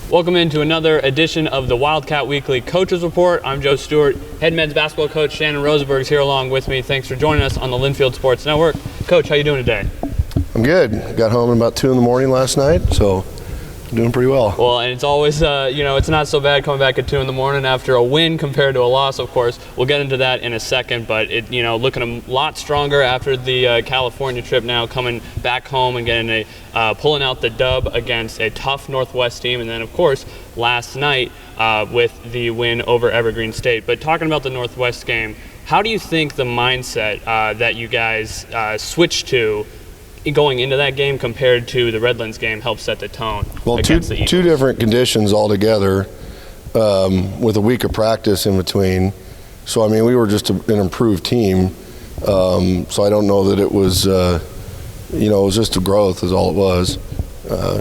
Welcome into another edition of the Wildcat Weekly Coaches Report. I'm Joe Stewart. Head men's basketball coach Shanan Rosenberg is here along with me. Thanks for joining us on the Linfield Sports Network. Coach, how you doing today? I'm good. Got home at about 2 in the morning last night, so I'm doing pretty well. Well, and it's always, it's not so bad coming back at 2 in the morning after a win compared to a loss, of course. We'll get into that in a second, but looking a lot stronger after the California trip now, coming back home and getting pulling out the dub against a tough Northwest team, and then, of course, last night with the win over Evergreen State. But talking about the Northwest game, how do you think the mindset that you guys switched to going into that game compared to the Redlands game helped set the tone? Well, two different conditions altogether, with a week of practice in between. So, I mean, we were just an improved team. So I don't know that it was, it was just a growth is all it was.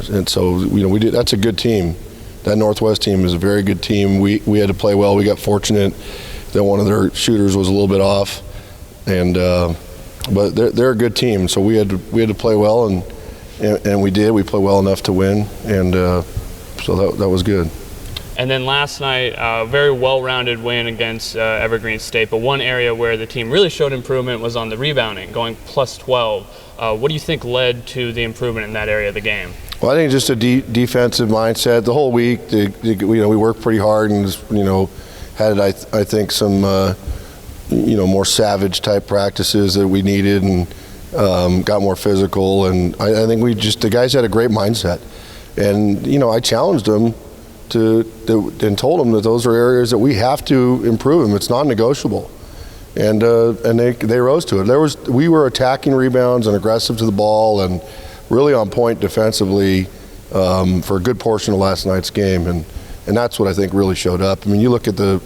And so, we did. That's a good team. That Northwest team is a very good team. We had to play well. We got fortunate that one of their shooters was a little bit off, and but they're a good team. So we had to play well, and we did. We played well enough to win, and so that was good. And then last night, a very well-rounded win against Evergreen State. But one area where the team really showed improvement was on the rebounding, going plus 12. What do you think led to the improvement in that area of the game? Well, I think just a defensive mindset. The whole week, we worked pretty hard and had I think some more savage type practices that we needed, and got more physical. And I think the guys had a great mindset. And I challenged them and told them that those are areas that we have to improve them. It's non-negotiable. And they rose to it. We were attacking rebounds and aggressive to the ball and really on point defensively for a good portion of last night's game, and that's what I think really showed up. I mean, you look at the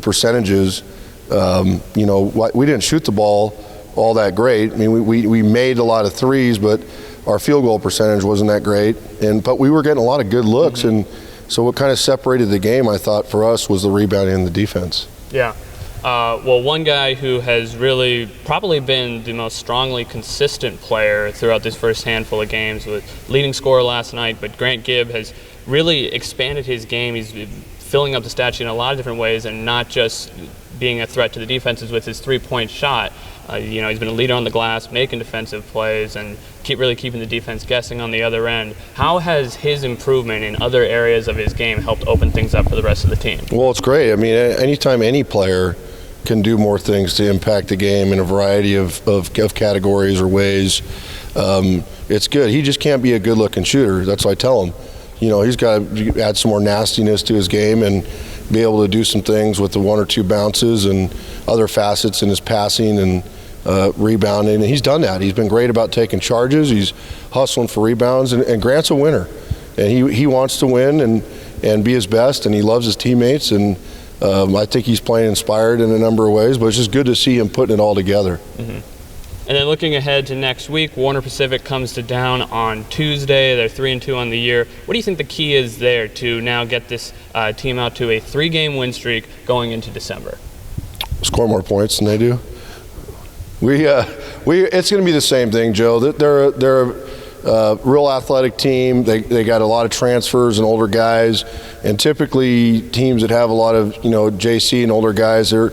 percentages. We didn't shoot the ball all that great. I mean, we made a lot of threes, but our field goal percentage wasn't that great. But we were getting a lot of good looks, and so what kind of separated the game, I thought, for us was the rebounding and the defense. Yeah. Well, one guy who has really probably been the most strongly consistent player throughout this first handful of games, with leading scorer last night, but Grant Gibb has really expanded his game. He's filling up the stat sheet in a lot of different ways, and not just being a threat to the defenses with his three-point shot. He's been a leader on the glass, making defensive plays, and really keeping the defense guessing on the other end. How has his improvement in other areas of his game helped open things up for the rest of the team? Well, it's great. I mean, anytime any player can do more things to impact the game in a variety of categories or ways, it's good. He just can't be a good-looking shooter. That's what I tell him. He's got to add some more nastiness to his game and be able to do some things with the one or two bounces and other facets in his passing and rebounding. And he's done that. He's been great about taking charges. He's hustling for rebounds. And Grant's a winner. And he wants to win and be his best, and he loves his teammates. And I think he's playing inspired in a number of ways, but it's just good to see him putting it all together. Mm-hmm. And then looking ahead to next week, Warner Pacific comes to town on Tuesday. They're 3-2 on the year. What do you think the key is there to now get this team out to a 3-game win streak going into December? Score more points than they do. It's going to be the same thing, Joe. They're a real athletic team. They got a lot of transfers and older guys, and typically teams that have a lot of JC and older guys, they're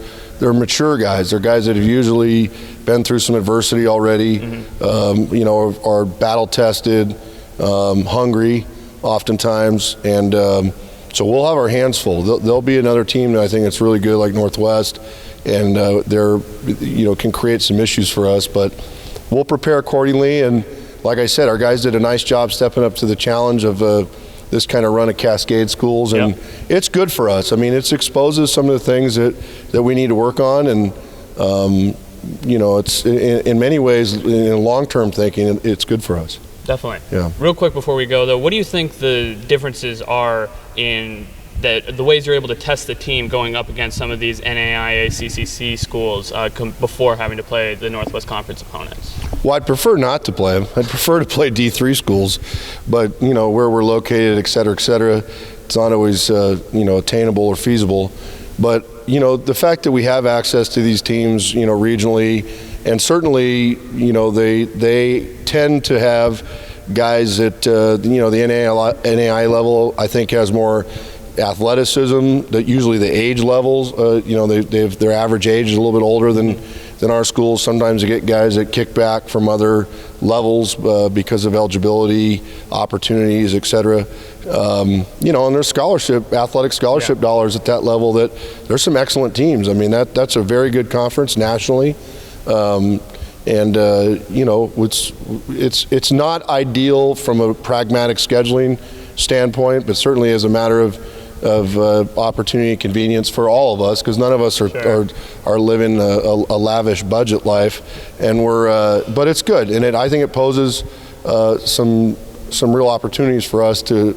mature guys. They're guys that have usually been through some adversity already, are battle tested, hungry oftentimes, and so we'll have our hands full. There'll be another team that I think it's really good, like Northwest, and they're can create some issues for us, but we'll prepare accordingly. And like I said, our guys did a nice job stepping up to the challenge of this kind of run of Cascade schools, and it's good for us. I mean, it exposes some of the things that we need to work on, and it's in many ways, in long-term thinking, it's good for us. Definitely. Yeah. Real quick before we go, though, what do you think the differences are in the ways you're able to test the team going up against some of these NAIA, CCC schools before having to play the Northwest Conference opponents? Well, I'd prefer not to play them. I'd prefer to play D3 schools, but where we're located, et cetera, it's not always attainable or feasible. But the fact that we have access to these teams, regionally, and certainly, they tend to have guys at the NAI level, I think, has more athleticism. That usually the age levels, their average age is a little bit older than our schools. Sometimes you get guys that kick back from other levels because of eligibility, opportunities, etc. And there's athletic scholarship dollars at that level. That there's some excellent teams. I mean, that's a very good conference nationally. It's not ideal from a pragmatic scheduling standpoint, but certainly as a matter of opportunity and convenience for all of us, because none of us are living a lavish budget life, and but it's good, and I think it poses some real opportunities for us to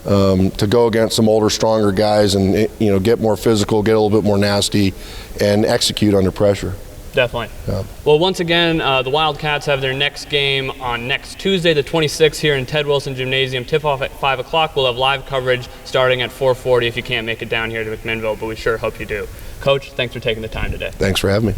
go against some older, stronger guys, and get more physical, get a little bit more nasty, and execute under pressure. Definitely. Yeah. Well, once again, the Wildcats have their next game on next Tuesday, the 26th, here in Ted Wilson Gymnasium. Tip-off at 5 o'clock. We'll have live coverage starting at 4:40 if you can't make it down here to McMinnville, but we sure hope you do. Coach, thanks for taking the time today. Thanks for having me.